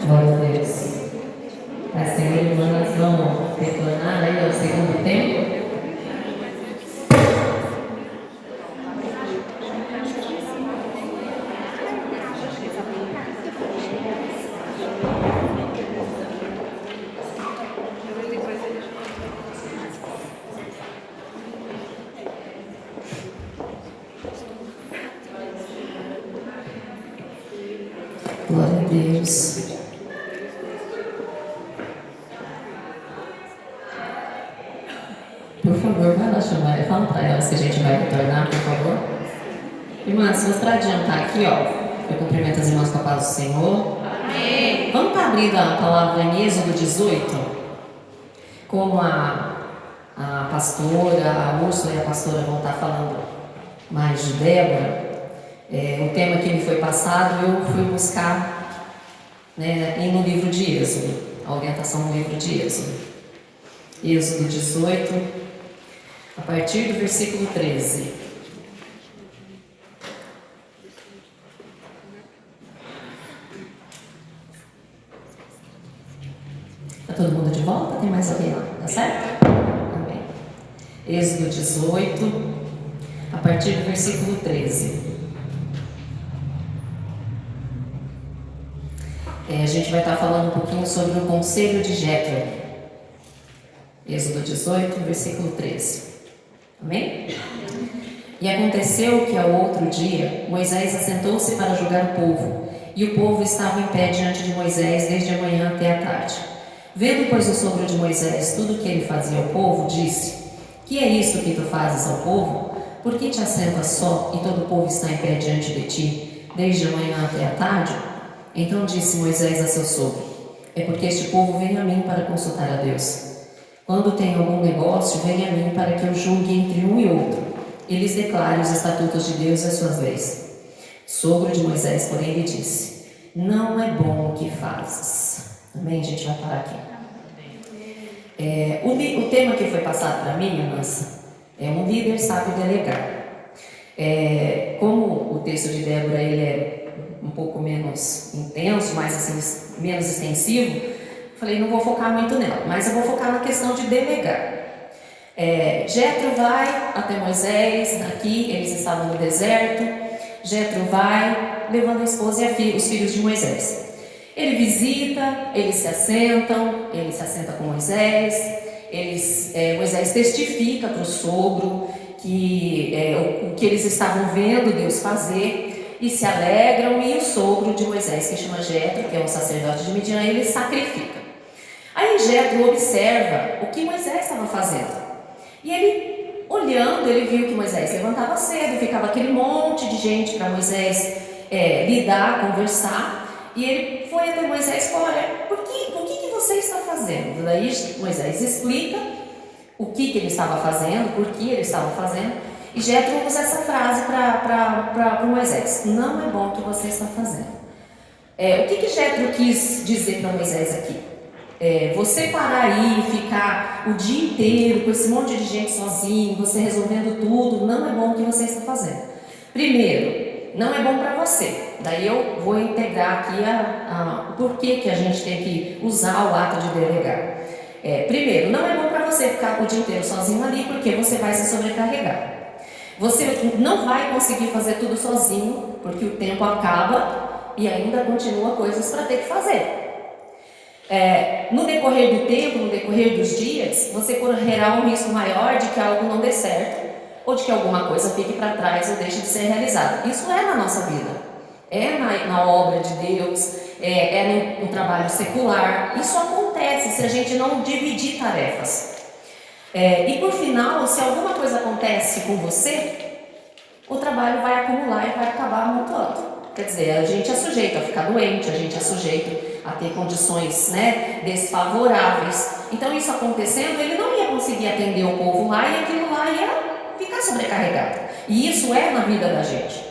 Glória a Deus. As irmãs vão retornar aí ao segundo tempo. Glória a Deus. Por favor, vai lá chamar. Fala para elas que a gente vai retornar, por favor. Irmãs, vou para adiantar aqui, ó. Eu cumprimento as irmãs com a paz do Senhor. Amém. Vamos estar abrindo a palavra em Êxodo 18. Como a pastora, a Úrsula e a pastora vão estar falando mais de Débora. O tema que me foi passado, eu fui buscar, né, no livro de Êxodo, a orientação no livro de Êxodo. Êxodo 18, a partir do versículo 13. Está todo mundo de volta? Tem mais alguém lá? Tá certo? Amém. Êxodo 18, a partir do versículo 13. A gente vai estar falando um pouquinho sobre o conselho de Jétro. Êxodo 18, versículo 13. Amém? E aconteceu que ao outro dia, Moisés assentou-se para julgar o povo, e o povo estava em pé diante de Moisés desde a manhã até a tarde. Vendo, pois, o sogro de Moisés tudo o que ele fazia ao povo, disse: Que é isto que tu fazes ao povo? Por que te assentas só, e todo o povo está em pé diante de ti, desde a manhã até a tarde? Então disse Moisés a seu sogro: É porque este povo vem a mim para consultar a Deus. Quando tem algum negócio, vem a mim para que eu julgue entre um e outro, e lhes declare os estatutos de Deus e as suas leis. Sogro de Moisés, porém, lhe disse: Não é bom o que fazes. Amém? A gente vai parar aqui. O tema que foi passado para mim, irmãs, é um líder sabe delegar. Como o texto de Débora ele é um pouco menos intenso, mais assim, menos extensivo, falei, não vou focar muito nela, mas eu vou focar na questão de delegar. Jétro vai até Moisés, aqui eles estavam no deserto. Jétro vai levando a esposa e os filhos de Moisés. Ele visita, eles se assentam, ele se assenta com Moisés. Moisés testifica para o sogro que o que eles estavam vendo Deus fazer. E se alegram, e o sogro de Moisés, que chama Jétro, que é um sacerdote de Midian, ele sacrifica. Aí Jétro observa o que Moisés estava fazendo. E ele, olhando, ele viu que Moisés levantava cedo, ficava aquele monte de gente para Moisés lidar, conversar. E ele foi até Moisés e falou: Olha, o que você está fazendo? Daí Moisés explica o que ele estava fazendo, por que ele estava fazendo. E Jétro usa essa frase para Moisés: Não é bom o que você está fazendo. O que Jétro quis dizer para Moisés aqui? Você parar aí e ficar o dia inteiro com esse monte de gente sozinho, você resolvendo tudo, não é bom o que você está fazendo. Primeiro, não é bom para você. Daí eu vou integrar aqui o porquê que a gente tem que usar o ato de delegar. Primeiro, não é bom para você ficar o dia inteiro sozinho ali, porque você vai se sobrecarregar. Você não vai conseguir fazer tudo sozinho, porque o tempo acaba e ainda continua coisas para ter que fazer. No decorrer do tempo, no decorrer dos dias, você correrá um risco maior de que algo não dê certo, ou de que alguma coisa fique para trás ou deixe de ser realizada. Isso é na nossa vida, na obra de Deus, no trabalho secular. Isso acontece se a gente não dividir tarefas. E por final, se alguma coisa acontece com você, o trabalho vai acumular e vai acabar amontoando. Quer dizer, a gente é sujeito a ficar doente, a gente é sujeito a ter condições, desfavoráveis. Então isso acontecendo, ele não ia conseguir atender o povo lá e aquilo lá ia ficar sobrecarregado. E isso é na vida da gente.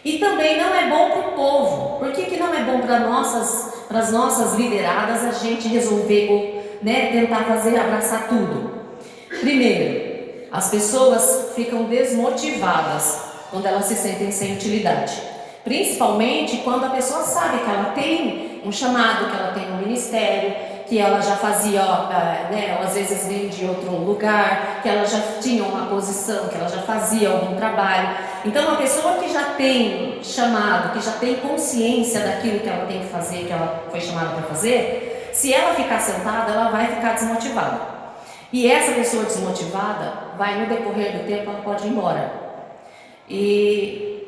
E também não é bom para o povo. Por que não é bom para as nossas lideradas a gente resolver, tentar abraçar tudo? Primeiro, as pessoas ficam desmotivadas quando elas se sentem sem utilidade. Principalmente quando a pessoa sabe que ela tem um chamado, que ela tem um ministério, que ela já fazia, às vezes vem de outro lugar, que ela já tinha uma posição, que ela já fazia algum trabalho. Então, uma pessoa que já tem chamado, que já tem consciência daquilo que ela tem que fazer, que ela foi chamada para fazer, se ela ficar sentada, ela vai ficar desmotivada. E essa pessoa desmotivada, no decorrer do tempo, ela pode ir embora. E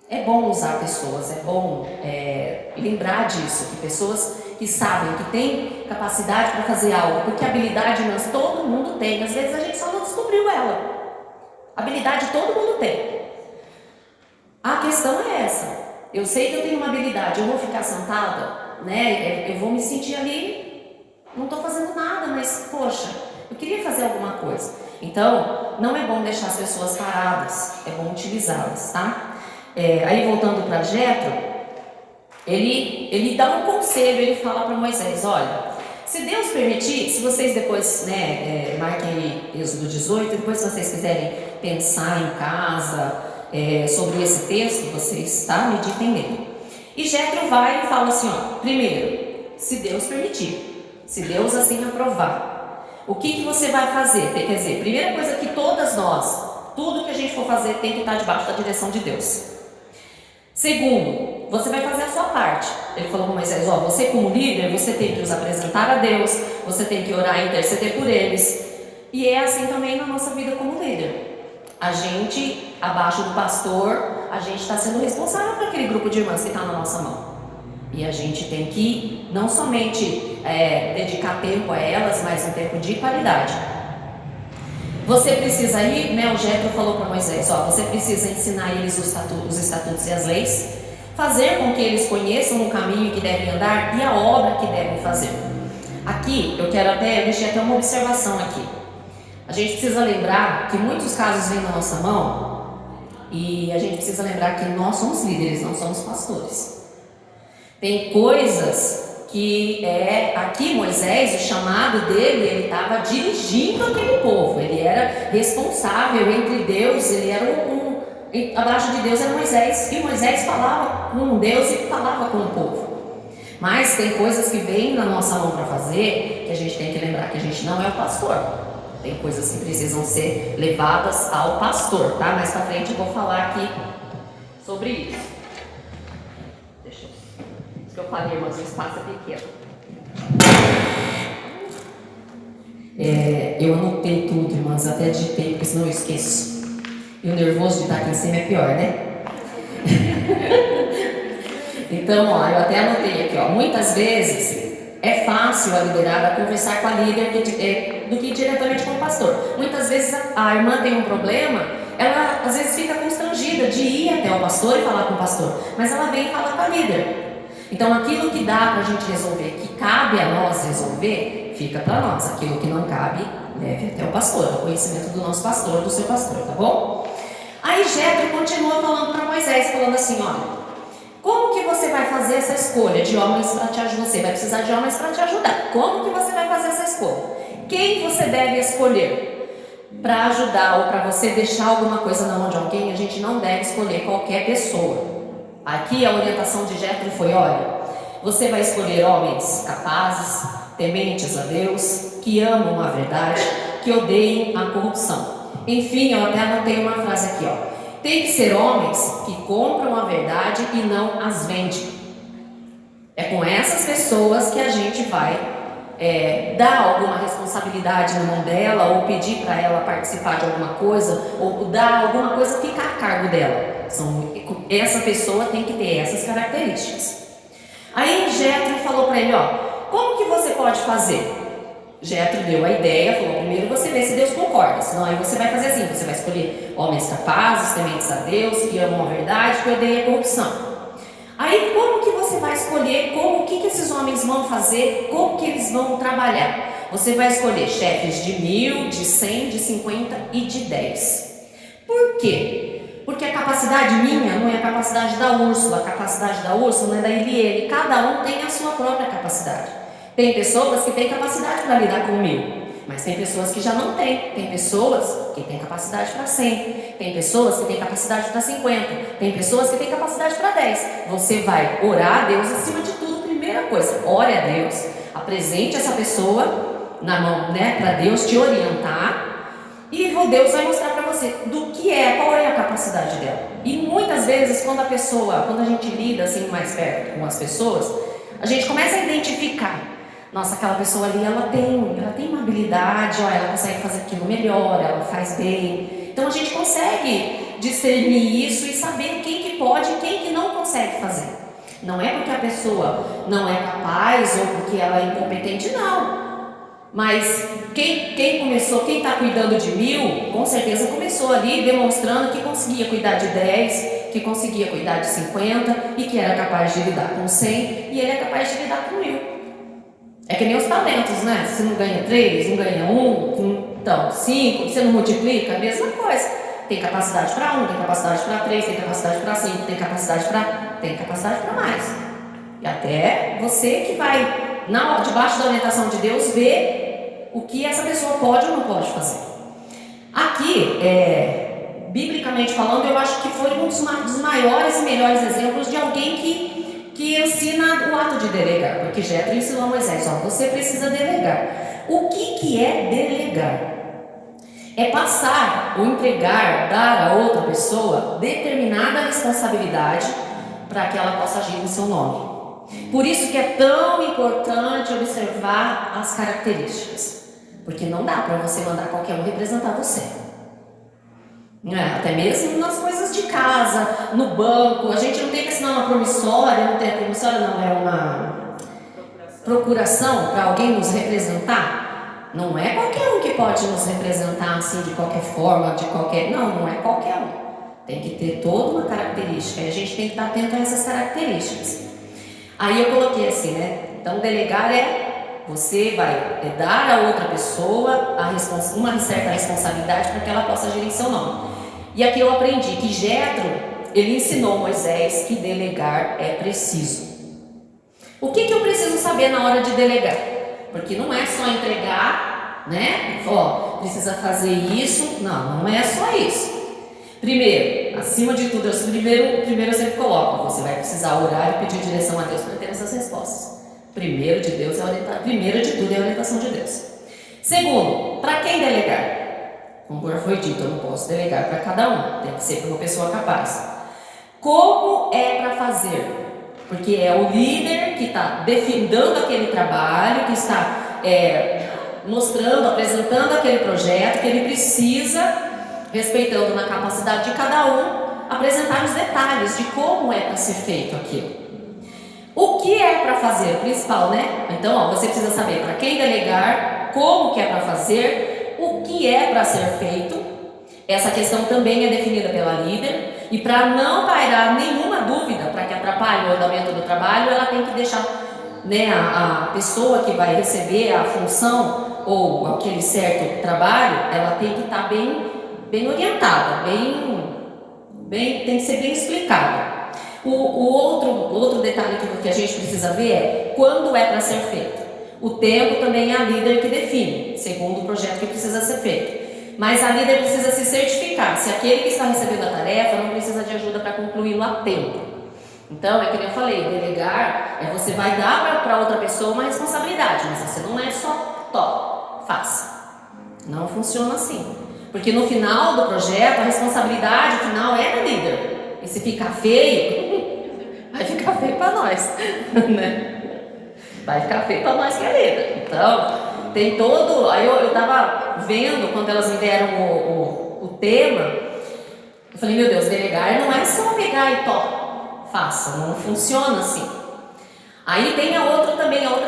é bom usar pessoas, é bom lembrar disso, que pessoas que sabem, que têm capacidade para fazer algo, porque habilidade todo mundo tem, às vezes a gente só não descobriu ela. Habilidade todo mundo tem. A questão é essa: eu sei que eu tenho uma habilidade, eu vou ficar sentada, eu vou me sentir ali, não estou fazendo nada, mas poxa, eu queria fazer alguma coisa. Então, não é bom deixar as pessoas paradas, é bom utilizá-las, tá? Aí voltando para Jetro, ele dá um conselho, ele fala para Moisés: olha, se Deus permitir, se vocês depois, marquem aí Êxodo 18, depois se vocês quiserem pensar em casa sobre esse texto, vocês meditem nele. E Jetro vai e fala assim: ó, primeiro, se Deus permitir, se Deus assim aprovar, o que você vai fazer? Quer dizer, primeira coisa que todas nós, tudo que a gente for fazer tem que estar debaixo da direção de Deus. Segundo, você vai fazer a sua parte. Ele falou para Moisés: ó, você como líder, você tem que os apresentar a Deus, você tem que orar e interceder por eles. E é assim também na nossa vida como líder. A gente, abaixo do pastor, a gente está sendo responsável por aquele grupo de irmãs que está na nossa mão. E a gente tem que não somente dedicar tempo a elas, mas um tempo de qualidade. Você precisa ir, o Jetro falou para Moisés: ó, você precisa ensinar eles os estatutos e as leis, fazer com que eles conheçam o caminho que devem andar e a obra que devem fazer. Aqui, eu deixei até uma observação aqui. A gente precisa lembrar que muitos casos vêm na nossa mão, e a gente precisa lembrar que nós somos líderes, não somos pastores. Tem coisas que aqui Moisés, o chamado dele, ele estava dirigindo aquele povo, ele era responsável entre Deus, ele era abaixo de Deus era Moisés, e Moisés falava com Deus e falava com o povo. Mas tem coisas que vêm na nossa mão para fazer, que a gente tem que lembrar que a gente não é o pastor. Tem coisas que precisam ser levadas ao pastor, tá? Mais para frente eu vou falar aqui sobre isso. Que eu falei, irmãos, o espaço é pequeno. Eu anotei tudo, irmãs, até digitei, porque senão eu esqueço. E o nervoso de estar aqui em cima é pior, né? Então, eu até anotei aqui, muitas vezes é fácil a liderada conversar com a líder do que diretamente com o pastor. Muitas vezes a irmã tem um problema, ela às vezes fica constrangida de ir até o pastor e falar com o pastor, mas ela vem e fala com a líder. Então, aquilo que dá para a gente resolver, que cabe a nós resolver, fica para nós. Aquilo que não cabe, deve até o pastor, o conhecimento do nosso pastor, do seu pastor, tá bom? Aí Jetro continua falando para Moisés, falando assim: olha, como que você vai fazer essa escolha de homens para te ajudar? Você vai precisar de homens para te ajudar. Como que você vai fazer essa escolha? Quem você deve escolher para ajudar ou para você deixar alguma coisa na mão de alguém? A gente não deve escolher qualquer pessoa. Aqui a orientação de Jetro foi: olha, você vai escolher homens capazes, tementes a Deus, que amam a verdade, que odeiem a corrupção. Enfim, eu até anotei uma frase aqui, tem que ser homens que compram a verdade e não as vendem. É com essas pessoas que a gente vai dar alguma responsabilidade na mão dela, ou pedir para ela participar de alguma coisa, ou dar alguma coisa ficar a cargo dela. Essa pessoa tem que ter essas características. Aí Jetro falou para ele: como que você pode fazer? Jetro deu a ideia, falou: primeiro você vê se Deus concorda, senão aí você vai fazer assim, você vai escolher homens capazes, tementes a Deus, que amam a verdade, que odeiam a corrupção. Aí como que você vai escolher, o que esses homens vão fazer, como que eles vão trabalhar? Você vai escolher chefes de 1.000, de 100, de 50 e de 10. Por quê? Porque a capacidade minha não é a capacidade da Úrsula, a capacidade da Úrsula não é da Eliele. Cada um tem a sua própria capacidade. Tem pessoas que têm capacidade para lidar com 1.000, mas tem pessoas que já não têm. Tem pessoas que têm capacidade para 100, tem pessoas que têm capacidade para 50, tem pessoas que têm capacidade para 10. Você vai orar a Deus acima de tudo, primeiro primeira coisa, ore a Deus, apresente essa pessoa na mão, né, para Deus te orientar, e Deus vai mostrar para você qual é a capacidade dela. E muitas vezes quando a gente lida assim mais perto com as pessoas, a gente começa a identificar, nossa, aquela pessoa ali, ela tem uma habilidade, ó, ela consegue fazer aquilo melhor, ela faz bem. Então a gente consegue discernir isso e saber quem que pode e quem que não consegue fazer. Não é porque a pessoa não é capaz ou porque ela é incompetente, não. Mas quem está cuidando de 1000, com certeza começou ali demonstrando que conseguia cuidar de 10, que conseguia cuidar de 50 e que era capaz de lidar com 100 e ele é capaz de lidar com 1000. É que nem os talentos, né? Você não ganha 3, não ganha 1, então 5, você não multiplica, a mesma coisa. Tem capacidade para 1, tem capacidade para 3, tem capacidade para 5, tem capacidade para mais. E até você que vai, debaixo da orientação de Deus, ver o que essa pessoa pode ou não pode fazer. Aqui, biblicamente falando, eu acho que foi um dos maiores e melhores exemplos de alguém que ensina o ato de delegar, porque Jetro ensinou a Moisés, você precisa delegar. O que é delegar? É passar ou entregar, dar a outra pessoa determinada responsabilidade para que ela possa agir em seu nome. Por isso que é tão importante observar as características, porque não dá para você mandar qualquer um representar você. Até mesmo nas coisas de casa, no banco, a gente não tem que assinar uma promissória, não tem a promissória, não, é uma procuração para alguém nos representar. Não é qualquer um que pode nos representar assim de qualquer forma, não é qualquer um. Tem que ter toda uma característica e a gente tem que estar atento a essas características. Aí eu coloquei assim, né? Então delegar você vai dar a outra pessoa uma certa responsabilidade para que ela possa agir em seu nome. E aqui eu aprendi que Jetro, ele ensinou Moisés que delegar é preciso. O que eu preciso saber na hora de delegar? Porque não é só entregar, né? Precisa fazer isso. Não é só isso. Primeiro, acima de tudo, primeiro eu sempre coloco, você vai precisar orar e pedir direção a Deus para ter essas respostas. Primeiro de tudo é a orientação de Deus. Segundo, para quem delegar? Como já foi dito, eu não posso delegar para cada um, tem que ser para uma pessoa capaz. Como é para fazer? Porque é o líder que está dando aquele trabalho, que está mostrando, apresentando aquele projeto, que ele precisa, respeitando na capacidade de cada um, apresentar os detalhes de como é para ser feito aquilo. O que é para fazer, o principal, né? Então, você precisa saber para quem delegar, como que é para fazer, o que é para ser feito. Essa questão também é definida pela líder. E para não pairar nenhuma dúvida, para que atrapalhe o andamento do trabalho, ela tem que deixar, né, a pessoa que vai receber a função ou aquele certo trabalho, ela tem que estar bem orientada, tem que ser bem explicada. O outro detalhe que a gente precisa ver é quando é para ser feito. O tempo também é a líder que define, segundo o projeto que precisa ser feito. Mas a líder precisa se certificar se aquele que está recebendo a tarefa não precisa de ajuda para concluí-lo a tempo. Então, é que eu falei, delegar você vai dar para outra pessoa uma responsabilidade, mas você não é só faça. Não funciona assim. Porque no final do projeto, a responsabilidade final é da líder. E se ficar feio, vai ficar feio para nós, né? Vai ficar feio para nós que é líder. Então, tem todo... Aí eu estava vendo, quando elas me deram o tema, eu falei, meu Deus, delegar não é só pegar e faça, não funciona assim. Aí tem a outra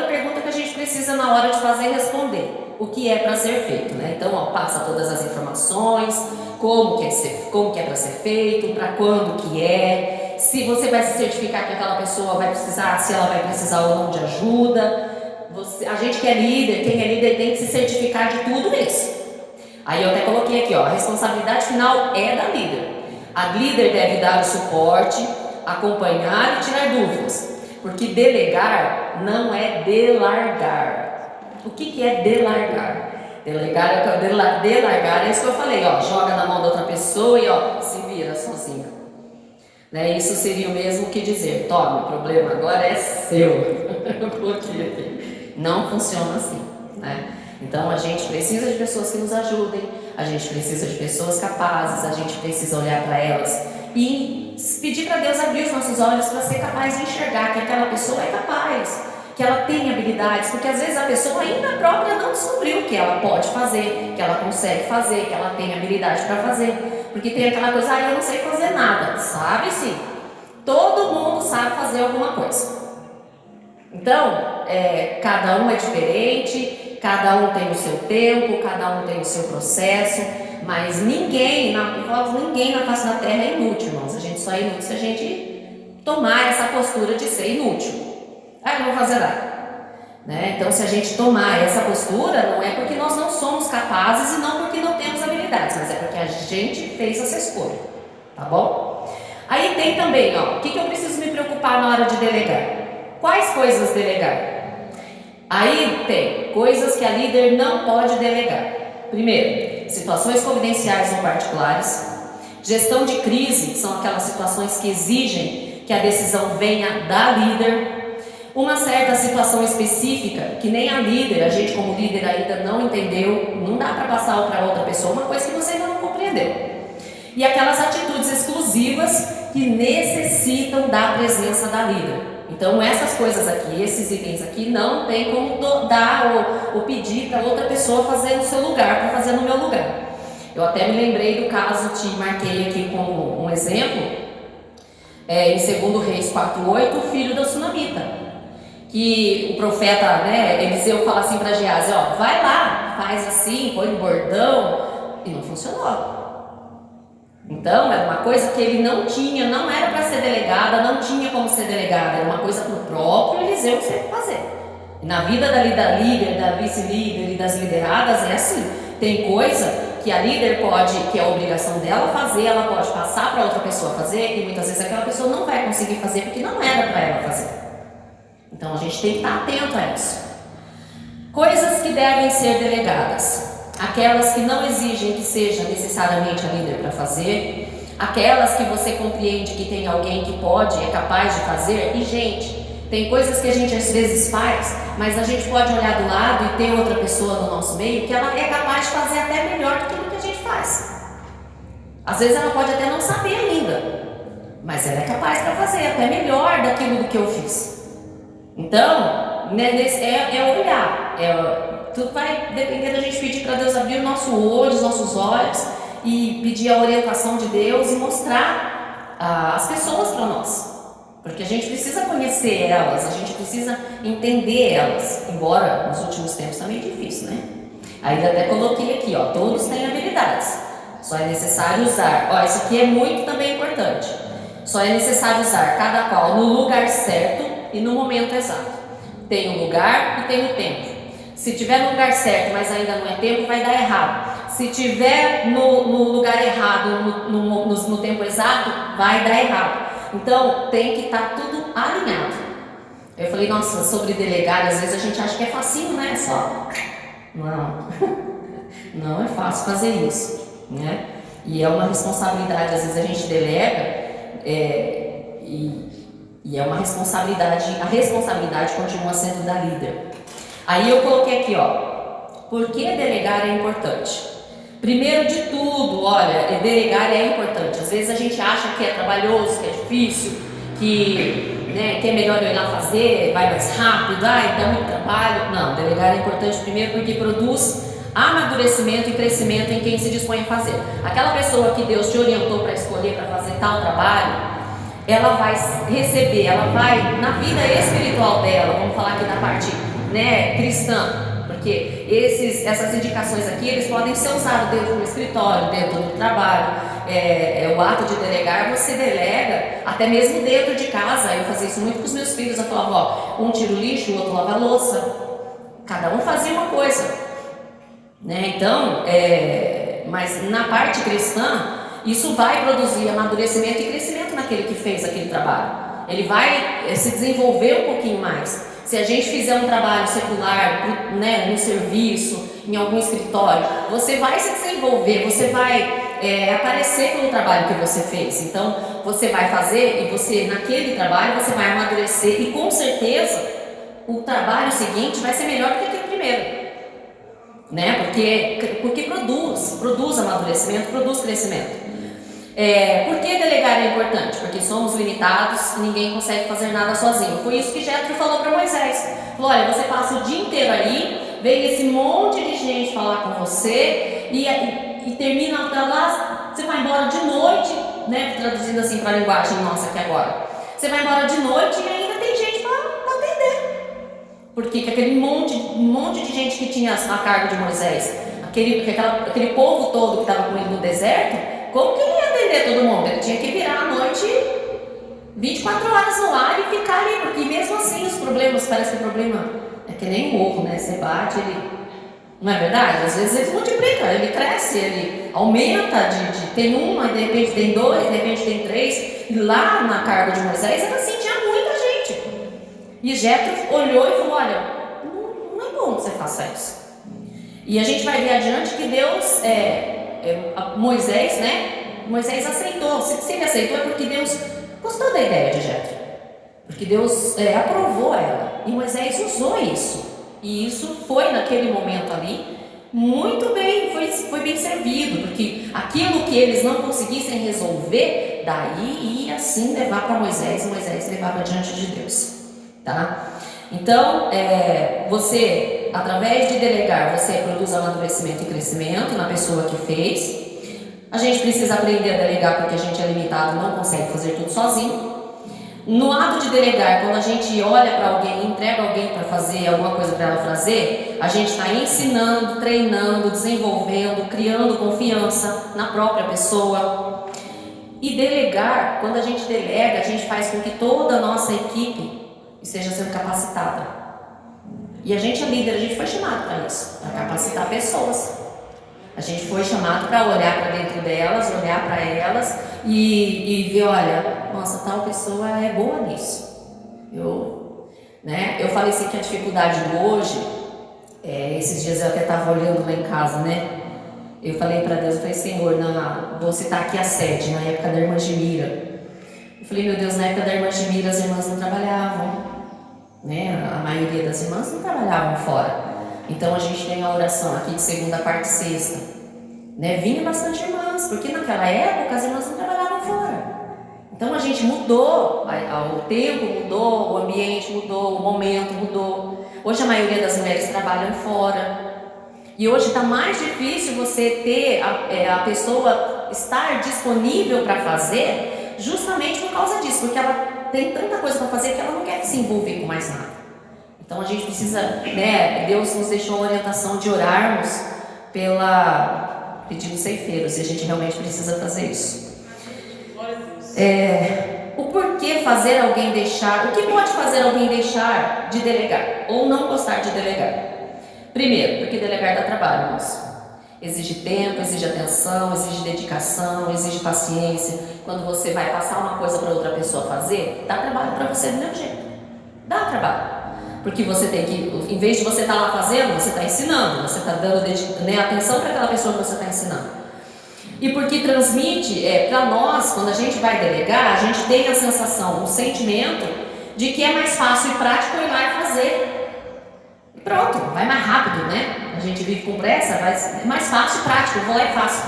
pergunta que a gente precisa na hora de fazer e responder. O que é para ser feito, né? Então, passa todas as informações, como que é para ser feito, para quando que é, se você vai se certificar que aquela pessoa vai precisar, se ela vai precisar ou não de ajuda. A gente que é líder, quem é líder tem que se certificar de tudo isso. Aí eu até coloquei aqui, a responsabilidade final é da líder. A líder deve dar o suporte, acompanhar e tirar dúvidas, porque delegar não é delargar. O que é delargar? Delargar é isso que eu falei, joga na mão da outra pessoa e se vira sozinha. Né? Isso seria o mesmo que dizer, tome, o problema agora é seu. Porque não funciona assim, né? Então a gente precisa de pessoas que nos ajudem, a gente precisa de pessoas capazes, a gente precisa olhar para elas e pedir para Deus abrir os nossos olhos para ser capaz de enxergar que aquela pessoa é capaz, que ela tem habilidades, porque às vezes a pessoa ainda própria não descobriu que ela pode fazer, que ela consegue fazer, que ela tem habilidade para fazer, porque tem aquela coisa, eu não sei fazer nada, sabe sim, todo mundo sabe fazer alguma coisa. Então, cada um é diferente, cada um tem o seu tempo, cada um tem o seu processo, mas ninguém na face da terra é inútil, irmãos. A gente só é inútil se a gente tomar essa postura de ser inútil. Eu não vou fazer nada. Né? Então, se a gente tomar essa postura, não é porque nós não somos capazes e não porque não temos habilidades, mas é porque a gente fez essa escolha, tá bom? Aí tem também, o que eu preciso me preocupar na hora de delegar? Quais coisas delegar? Aí tem coisas que a líder não pode delegar. Primeiro, situações confidenciais ou particulares. Gestão de crise, que são aquelas situações que exigem que a decisão venha da líder. Uma certa situação específica, que nem a líder, a gente como líder ainda não entendeu, não dá para passar para outra pessoa uma coisa que você ainda não compreendeu. E aquelas atitudes exclusivas que necessitam da presença da líder. Então essas coisas aqui, esses itens aqui, não tem como dar ou pedir para outra pessoa fazer no seu lugar, para fazer no meu lugar. Eu até me lembrei do caso, te marquei aqui como um exemplo, em 2 Reis 4:8, o filho da Sunamita, que o profeta, Eliseu fala assim para Geazi, vai lá, faz assim, põe no bordão, e não funcionou. Então, era uma coisa que ele não tinha, não era para ser delegada, não tinha como ser delegada, era uma coisa para o próprio Eliseu sempre fazer. E na vida da líder, da vice-líder e das lideradas é assim, tem coisa que a líder pode, que é a obrigação dela fazer, ela pode passar para outra pessoa fazer, e muitas vezes aquela pessoa não vai conseguir fazer porque não era para ela fazer. Então, a gente tem que estar atento a isso. Coisas que devem ser delegadas. Aquelas que não exigem que seja necessariamente a líder para fazer, aquelas que você compreende que tem alguém que pode, é capaz de fazer, e gente, tem coisas que a gente às vezes faz, mas a gente pode olhar do lado e ter outra pessoa no nosso meio que ela é capaz de fazer até melhor do que aquilo que a gente faz. Às vezes ela pode até não saber ainda, mas ela é capaz para fazer até melhor daquilo do que eu fiz. Então, é olhar, tudo vai depender da gente pedir para Deus abrir o nosso olho, os nossos olhos e pedir a orientação de Deus e mostrar as pessoas para nós, porque a gente precisa conhecer elas, a gente precisa entender elas, embora nos últimos tempos também é difícil, né? Ainda até coloquei aqui, todos têm habilidades, só é necessário usar, isso aqui é muito também importante, só é necessário usar cada qual no lugar certo e no momento exato. Tem o lugar e tem o tempo. Se tiver no lugar certo, mas ainda não é tempo, vai dar errado. Se tiver no lugar errado, no tempo exato, vai dar errado. Então, tem que estar tudo alinhado. Eu falei, nossa, sobre delegar, às vezes a gente acha que é facinho, né? Só. Não. Não é fácil fazer isso, né? E é uma responsabilidade, às vezes a gente delega, e é uma responsabilidade, a responsabilidade continua sendo da líder. Aí eu coloquei aqui, por que delegar é importante? Primeiro de tudo, delegar é importante. Às vezes a gente acha que é trabalhoso, que é difícil, que é melhor eu ir lá fazer, vai mais rápido, dá muito trabalho. Não, delegar é importante primeiro porque produz amadurecimento e crescimento em quem se dispõe a fazer. Aquela pessoa que Deus te orientou para escolher para fazer tal trabalho, ela vai receber, ela vai, na vida espiritual dela, vamos falar aqui na parte cristã, porque essas indicações aqui, eles podem ser usados dentro do escritório, dentro do trabalho, o ato de delegar, você delega, até mesmo dentro de casa. Eu fazia isso muito com os meus filhos, eu falava, um tira o lixo, o outro lava a louça, cada um fazia uma coisa, então, mas na parte cristã, isso vai produzir amadurecimento e crescimento naquele que fez aquele trabalho, ele vai se desenvolver um pouquinho mais. Se a gente fizer um trabalho secular, no serviço, em algum escritório, você vai se desenvolver, você vai aparecer pelo trabalho que você fez. Então, você vai fazer e você, naquele trabalho, você vai amadurecer e com certeza o trabalho seguinte vai ser melhor do que aquele primeiro, né? Porque produz amadurecimento, produz crescimento. Por que delegar é importante? Porque somos limitados e ninguém consegue fazer nada sozinho. Foi isso que Jetro falou para Moisés. Falou: olha, você passa o dia inteiro aí, vem esse monte de gente falar com você e termina até lá, você vai embora de noite, né? Traduzindo assim para a linguagem nossa aqui agora. Você vai embora de noite e ainda tem gente para atender. Porque aquele monte de gente que tinha a cargo de Moisés, aquele povo todo que estava com ele no deserto, como que ele ia atender todo mundo? Ele tinha que virar à noite 24 horas no ar e ficar ali, porque mesmo assim os problemas, parece que o problema é que nem um ovo, né? Você bate, ele... Não é verdade? Às vezes ele multiplica, ele cresce, ele aumenta, tem um, aí de repente tem dois, de repente tem três. E lá na carga de Moisés era assim, tinha muita gente. E Jetro olhou e falou: olha, não é bom que você faça isso. E a gente vai ver adiante que Deus... Moisés, né? Moisés aceitou. Se ele aceitou é porque Deus gostou da ideia de Jetro, porque Deus aprovou ela e Moisés usou isso. E isso foi naquele momento ali muito bem, foi bem servido, porque aquilo que eles não conseguissem resolver, daí ia assim levar para Moisés e Moisés levava diante de Deus, tá? Então, você, através de delegar, você produz amadurecimento e crescimento na pessoa que fez. A gente precisa aprender a delegar porque a gente é limitado e não consegue fazer tudo sozinho. No ato de delegar, quando a gente olha para alguém, entrega alguém para fazer alguma coisa para ela fazer, a gente está ensinando, treinando, desenvolvendo, criando confiança na própria pessoa. E delegar, quando a gente delega, a gente faz com que toda a nossa equipe esteja sendo capacitada. E a gente é líder, a gente foi chamado para isso, para capacitar pessoas. A gente foi chamado para olhar para dentro delas, olhar para elas e ver, olha, nossa, tal pessoa é boa nisso. Eu falei assim que a dificuldade de hoje, esses dias eu até estava olhando lá em casa, né? Eu falei para Deus, eu falei: Senhor, vou citar aqui a sede, na época da irmã Gemira. Eu falei: meu Deus, na época da irmã Gemira as irmãs não trabalhavam, né? A maioria das irmãs não trabalhavam fora. Então a gente tem a oração aqui de segunda, quarta e sexta, né? Vinha bastante irmãs, porque naquela época as irmãs não trabalhavam fora. Então a gente mudou, o tempo mudou, o ambiente mudou, o momento mudou. Hoje a maioria das mulheres trabalham fora. E hoje está mais difícil você ter a pessoa estar disponível para fazer, justamente por causa disso, porque ela tem tanta coisa para fazer que ela não quer se envolver com mais nada. Então a gente precisa, né? Deus nos deixou a orientação de orarmos pedindo ceifeiros, e a gente realmente precisa fazer isso. O porquê fazer alguém deixar, o que pode fazer alguém deixar de delegar ou não gostar de delegar? Primeiro, porque delegar dá trabalho, irmãos. Exige tempo, exige atenção, exige dedicação, exige paciência. Quando você vai passar uma coisa para outra pessoa fazer, dá trabalho para você do mesmo jeito. Dá trabalho. Porque você tem que, em vez de você estar lá fazendo, você está ensinando, você está dando atenção para aquela pessoa que você está ensinando. E porque transmite, para nós, quando a gente vai delegar, a gente tem a sensação, o sentimento de que é mais fácil e prático ir lá e fazer. E pronto, vai mais rápido, né? A gente vive com pressa, é mais fácil e prático, vou lá e faço.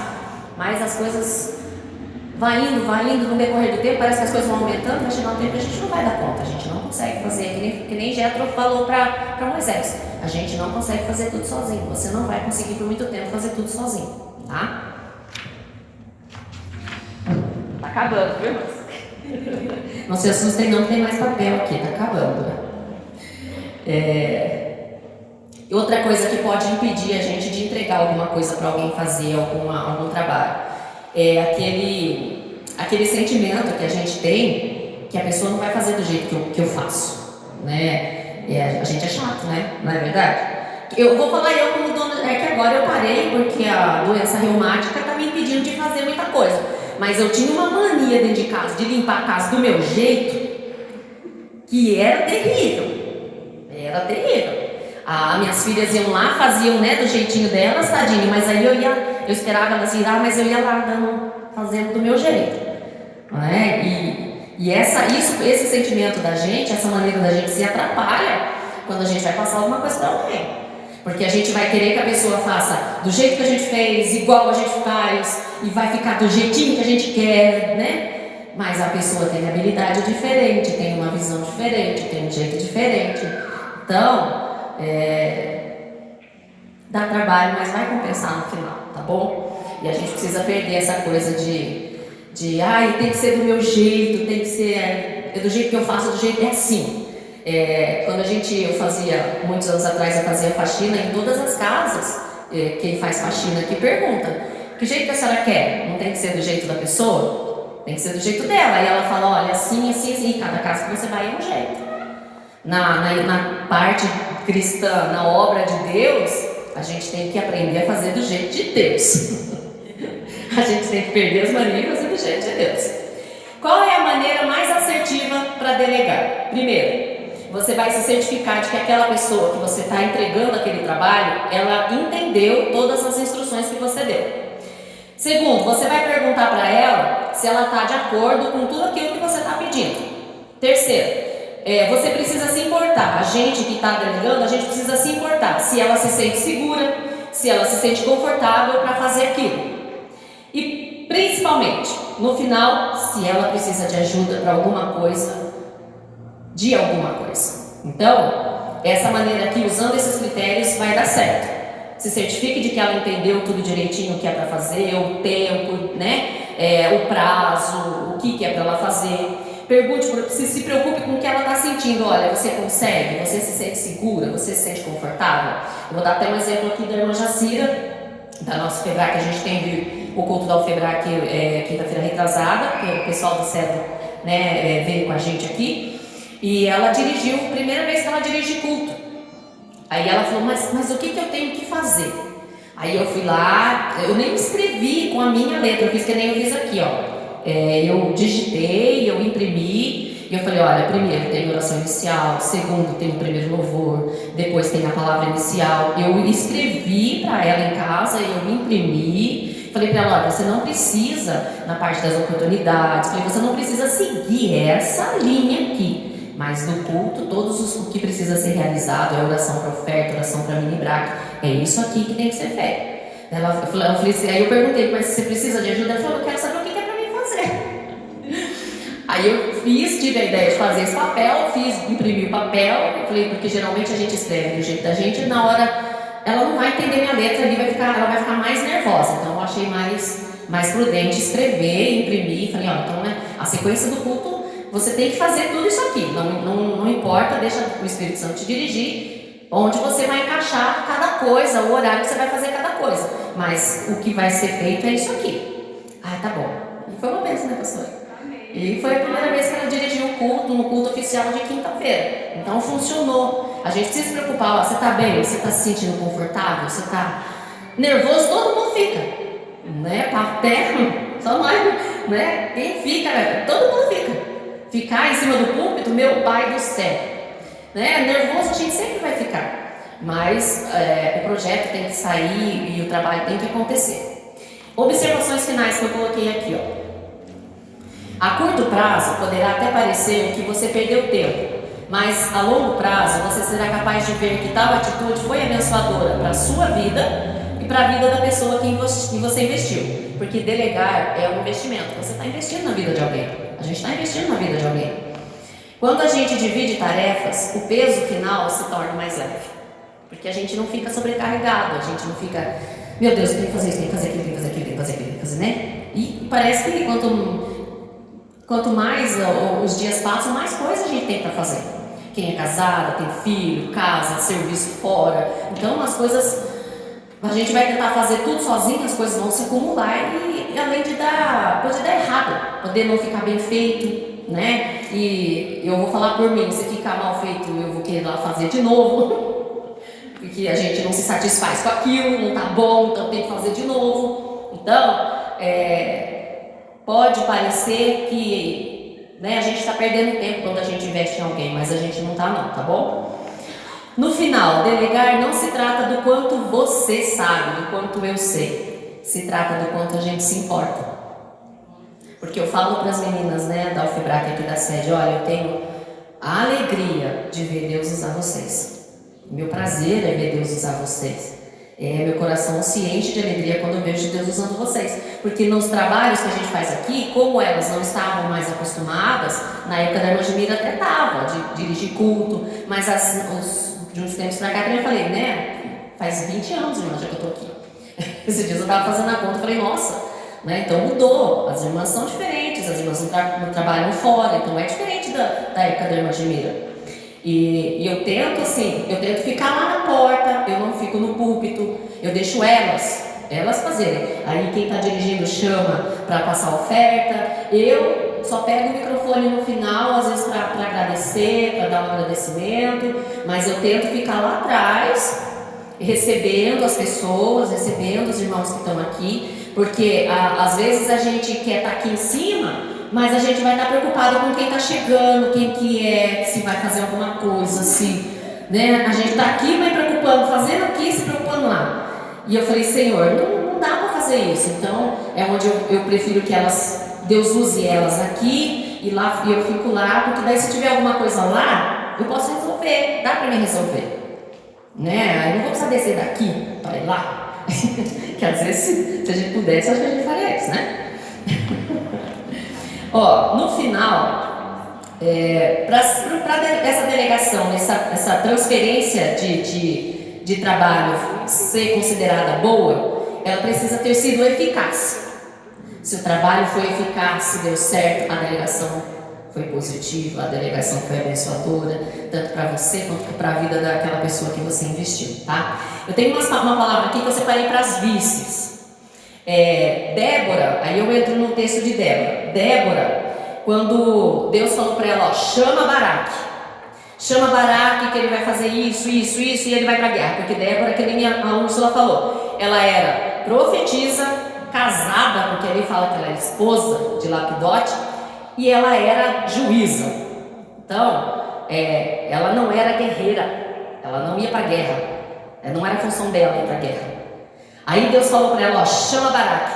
Mas as coisas vai indo no decorrer do tempo, parece que as coisas vão aumentando, vai chegar um tempo que a gente não vai dar conta, a gente não consegue fazer, que nem Jetro falou para Moisés, a gente não consegue fazer tudo sozinho, você não vai conseguir por muito tempo fazer tudo sozinho, tá? Tá acabando, viu, irmãos? Não se assustem não, tem mais papel aqui, tá acabando. Outra coisa que pode impedir a gente de entregar alguma coisa para alguém fazer, algum trabalho, é aquele sentimento que a gente tem que a pessoa não vai fazer do jeito que eu faço, né? A gente é chato, né? Não é verdade? Eu vou falar como dona, que agora eu parei porque a doença reumática está me impedindo de fazer muita coisa, mas eu tinha uma mania dentro de casa de limpar a casa do meu jeito que era terrível, Minhas filhas iam lá, faziam, né, do jeitinho delas, tadinho, mas aí eu esperava elas virar, mas eu ia lá fazendo do meu jeito, não é? Esse sentimento da gente, essa maneira da gente se atrapalha quando a gente vai passar alguma coisa para alguém, porque a gente vai querer que a pessoa faça do jeito que a gente fez, igual a gente faz, e vai ficar do jeitinho que a gente quer, né? Mas a pessoa tem habilidade diferente, tem uma visão diferente, tem um jeito diferente. Então, dá trabalho, mas vai compensar no final, tá bom? E a gente precisa perder essa coisa de tem que ser do meu jeito, tem que ser do jeito que eu faço, do jeito assim. Quando eu fazia, muitos anos atrás, eu fazia faxina em todas as casas. Quem faz faxina aqui pergunta: que jeito que a senhora quer? Não tem que ser do jeito da pessoa? Tem que ser do jeito dela. Aí ela fala: olha, assim, assim, assim. Cada casa que você vai é um jeito. Na parte cristã, na obra de Deus, a gente tem que aprender a fazer do jeito de Deus. A gente tem que perder as manias e fazer do jeito de Deus. Qual é a maneira mais assertiva para delegar? Primeiro, você vai se certificar de que aquela pessoa que você está entregando aquele trabalho, ela entendeu todas as instruções que você deu. Segundo, você vai perguntar para ela se ela está de acordo com tudo aquilo que você está pedindo. Terceiro, você precisa se importar. A gente que está delegando, a gente precisa se importar se ela se sente segura, se ela se sente confortável para fazer aquilo. E principalmente, no final, se ela precisa de ajuda para alguma coisa, de alguma coisa. Então, essa maneira aqui, usando esses critérios, vai dar certo. Se certifique de que ela entendeu tudo direitinho o que é para fazer, o tempo, né? O prazo, o que é para ela fazer. Pergunte, se preocupe com o que ela está sentindo. Olha, você consegue? Você se sente segura? Você se sente confortável? Eu vou dar até um exemplo aqui da irmã Jacira, da nossa FEBRAC. A gente tem o culto da UFEBRAC quinta-feira retrasada, que o pessoal do Cedro, né, veio com a gente aqui. E ela dirigiu, primeira vez que ela dirige culto. Aí ela falou: mas o que eu tenho que fazer? Aí eu fui lá, eu nem escrevi com a minha letra, eu fiz que nem eu fiz aqui, ó. Eu digitei, eu imprimi, e eu falei: olha, primeiro tem oração inicial, segundo tem o primeiro louvor, depois tem a palavra inicial. Eu escrevi para ela em casa, eu imprimi, falei para ela: olha, você não precisa, na parte das oportunidades, você não precisa seguir essa linha aqui, mas no culto, o que precisa ser realizado é oração para oferta, oração para mini-braque, é isso aqui que tem que ser feito. Ela falou assim, aí eu perguntei: mas você precisa de ajuda? Ela falou: eu quero saber o que é para mim fazer. Aí eu tive a ideia de fazer esse papel, imprimi o papel, falei, porque geralmente a gente escreve do jeito da gente, e na hora ela não vai entender minha letra ali, ela vai ficar mais nervosa. Então eu achei mais prudente escrever, imprimir, falei: ó, então, né, a sequência do culto, você tem que fazer tudo isso aqui, não importa, deixa o Espírito Santo te dirigir, onde você vai encaixar cada coisa, o horário que você vai fazer cada coisa, mas o que vai ser feito é isso aqui. Tá bom. E foi uma vez, né, pastora? E foi a primeira vez que ela dirigiu o culto, no culto oficial de quinta-feira. Então funcionou. A gente precisa se preocupar: você está bem? Você está se sentindo confortável? Você está nervoso? Todo mundo fica, né? Até só nós, né? Quem fica, todo mundo fica. Ficar em cima do púlpito, meu pai do céu, né? Nervoso a gente sempre vai ficar, mas o projeto tem que sair e o trabalho tem que acontecer. Observações finais que eu coloquei aqui, ó. A curto prazo poderá até parecer que você perdeu tempo, mas a longo prazo você será capaz de ver que tal atitude foi abençoadora para a sua vida e para a vida da pessoa que você investiu, porque delegar é um investimento. Você está investindo na vida de alguém, a gente está investindo na vida de alguém. Quando a gente divide tarefas, o peso final se torna mais leve, porque a gente não fica sobrecarregado, a gente não fica: meu Deus, eu tenho que fazer isso, tenho que fazer aquilo, tenho que fazer aquilo, tenho que fazer aquilo, tenho que fazer, né? E parece que quanto mais os dias passam, mais coisa a gente tem para fazer. Quem é casada, tem filho, casa, serviço fora. Então as coisas, a gente vai tentar fazer tudo sozinho, as coisas vão se acumular e além de pode dar errado, poder não ficar bem feito, né? E eu vou falar por mim: se ficar mal feito, eu vou querer lá fazer de novo. Porque a gente não se satisfaz com aquilo, não tá bom, então tem que fazer de novo. Então, pode parecer que, né, a gente está perdendo tempo quando a gente investe em alguém, mas a gente não está não, tá bom? No final, delegar não se trata do quanto você sabe, do quanto eu sei. Se trata do quanto a gente se importa. Porque eu falo para as meninas, né, da UFBRAC aqui da sede, olha, eu tenho a alegria de ver Deus usar vocês. Meu prazer é ver Deus usar vocês. Meu coração se enche de alegria quando eu vejo Deus usando vocês. Porque nos trabalhos que a gente faz aqui, como elas não estavam mais acostumadas, na época da irmã Gemira até estava, de dirigir culto, mas de uns tempos pra cá também eu falei, né, faz 20 anos, irmã, já que eu tô aqui. Esses dias eu estava fazendo a conta e falei, nossa, né, então mudou, as irmãs são diferentes, as irmãs não trabalham fora, então é diferente da época da irmã Gemira. E eu tento ficar lá na porta, eu não fico no púlpito, eu deixo elas fazerem. Aí quem está dirigindo chama para passar oferta, eu só pego o microfone no final, às vezes para agradecer, para dar um agradecimento, mas eu tento ficar lá atrás, recebendo as pessoas, recebendo os irmãos que estão aqui, porque às vezes a gente quer estar aqui em cima, mas a gente vai estar preocupado com quem está chegando, quem que é, se vai fazer alguma coisa, assim, né? A gente está aqui, mas preocupando, fazendo aqui, se preocupando lá. E eu falei, Senhor, não dá para fazer isso. Então, é onde eu prefiro que Deus use elas aqui e lá eu fico lá, porque daí se tiver alguma coisa lá, eu posso resolver, dá para me resolver, né? Eu não vou precisar descer daqui para ir lá. Que às vezes, se a gente pudesse, acho que a gente faria isso, né? Ó, no final, para essa delegação, essa transferência de trabalho ser considerada boa, ela precisa ter sido eficaz. Se o trabalho foi eficaz, se deu certo, a delegação foi positiva, a delegação foi abençoadora, tanto para você quanto para a vida daquela pessoa que você investiu, tá? Eu tenho uma palavra aqui que eu separei para as vices. Débora, aí eu entro no texto de Débora. Débora, quando Deus falou para ela, ó, chama Baraque que ele vai fazer isso e ele vai para a guerra, porque Débora, que nem a Úrsula falou, ela era profetisa, casada, porque ele fala que ela é esposa de Lapidote, e ela era juíza. Então, ela não era guerreira, ela não ia para a guerra, não era a função dela ir para a guerra. Aí Deus falou para ela, ó, chama Baraque.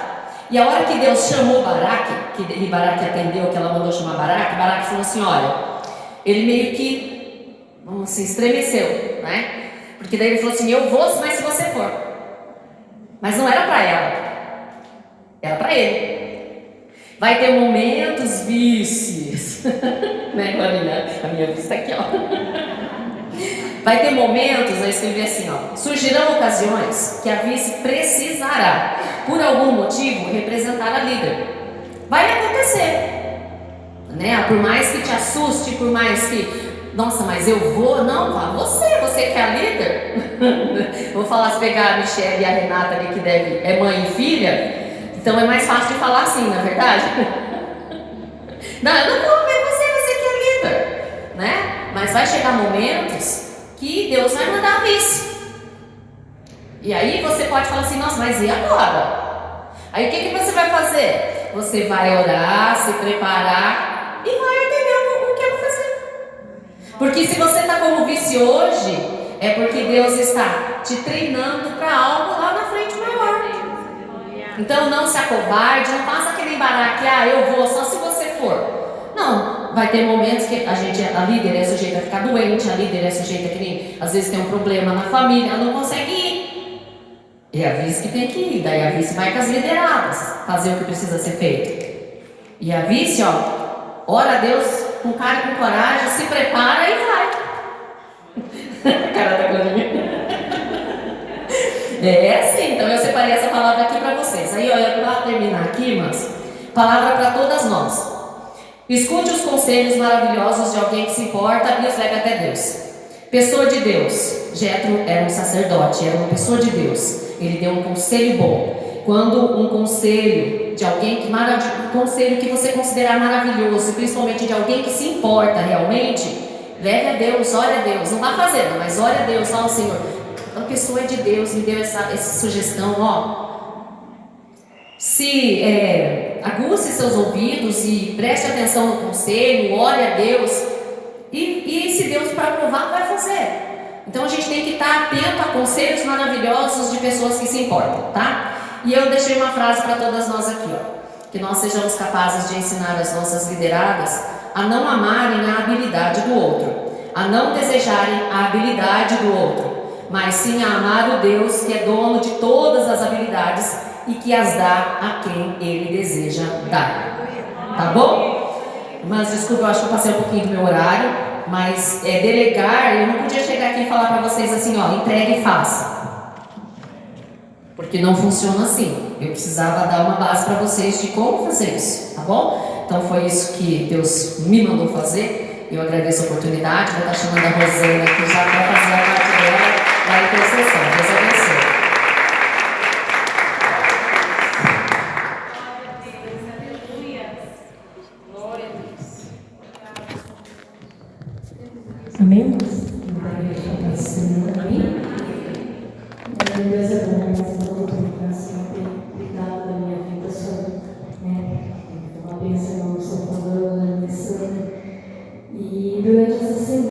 E a hora que Deus chamou Baraque, que Baraque atendeu, que ela mandou chamar Baraque falou assim, olha, ele meio que, vamos assim, estremeceu, né? Porque daí ele falou assim, eu vou, mas se você for. Mas não era para ela, era para ele. Vai ter momentos vices, né? A minha vista aqui, ó. Vai ter momentos, eu escrevi assim, ó, surgirão ocasiões que a vice precisará, por algum motivo, representar a líder. Vai acontecer, né? Por mais que te assuste, por mais que, nossa, mas eu vou, não, vá você que é a líder. Vou falar, se pegar a Michelle e a Renata ali, que é mãe e filha, então é mais fácil de falar assim, na verdade. Não, eu não vou ver você que é líder, né? Mas vai chegar momentos que Deus vai mandar a vice. E aí você pode falar assim, nossa, mas e agora? Aí o que você vai fazer? Você vai orar, se preparar e vai entender o que eu vou fazer. Porque se você está como vice hoje, é porque Deus está te treinando para algo lá na frente maior. Então não se acovarde, não faça aquele Baraque, eu vou só se você for. Não, vai ter momentos que a líder é sujeita a ficar doente, a líder é sujeita a que às vezes tem um problema na família, ela não consegue ir. É a vice que tem que ir, daí a vice vai com as lideradas, fazer o que precisa ser feito. E a vice, ó, ora a Deus com cara e com coragem, se prepara e vai. Cara da Clarinha. É assim, então eu separei essa palavra aqui para vocês. Aí, olha, para terminar aqui, mas palavra para todas nós. Escute os conselhos maravilhosos de alguém que se importa e os leve até Deus. Pessoa de Deus. Jetro era um sacerdote, era uma pessoa de Deus. Ele deu um conselho bom. Quando um conselho de alguém um conselho que você considerar maravilhoso, principalmente de alguém que se importa realmente, leve a Deus, ore a Deus. Não vá fazendo, mas ore a Deus, ó Senhor. A pessoa é de Deus, me deu essa sugestão, ó. Aguce seus ouvidos e preste atenção no conselho, ore a Deus e se Deus para aprovar vai fazer. Então a gente conselhos maravilhosos de pessoas que se importam, tá? E eu deixei uma frase para todas nós aqui, ó. Que nós sejamos capazes de ensinar as nossas lideradas a não amarem a habilidade do outro, a não desejarem a habilidade do outro, mas sim a amar o Deus que é dono de todas as habilidades e que as dá a quem Ele deseja dar. Tá bom? Mas desculpa, eu acho que eu passei um pouquinho do meu horário, mas delegar, eu não podia chegar aqui e falar para vocês assim, ó, entregue e faça. Porque não funciona assim. Eu precisava dar uma base para vocês de como fazer isso, tá bom? Então foi isso que Deus me mandou fazer. Eu agradeço a oportunidade. Vou estar chamando a Rosana aqui já para fazer a parte dela da intercessão. Deus abençoe. Amém? Amém? Deus é bom, mas eu não tenho graça, não tenho cuidado da minha vida, sou uma bênção, eu não sou falando.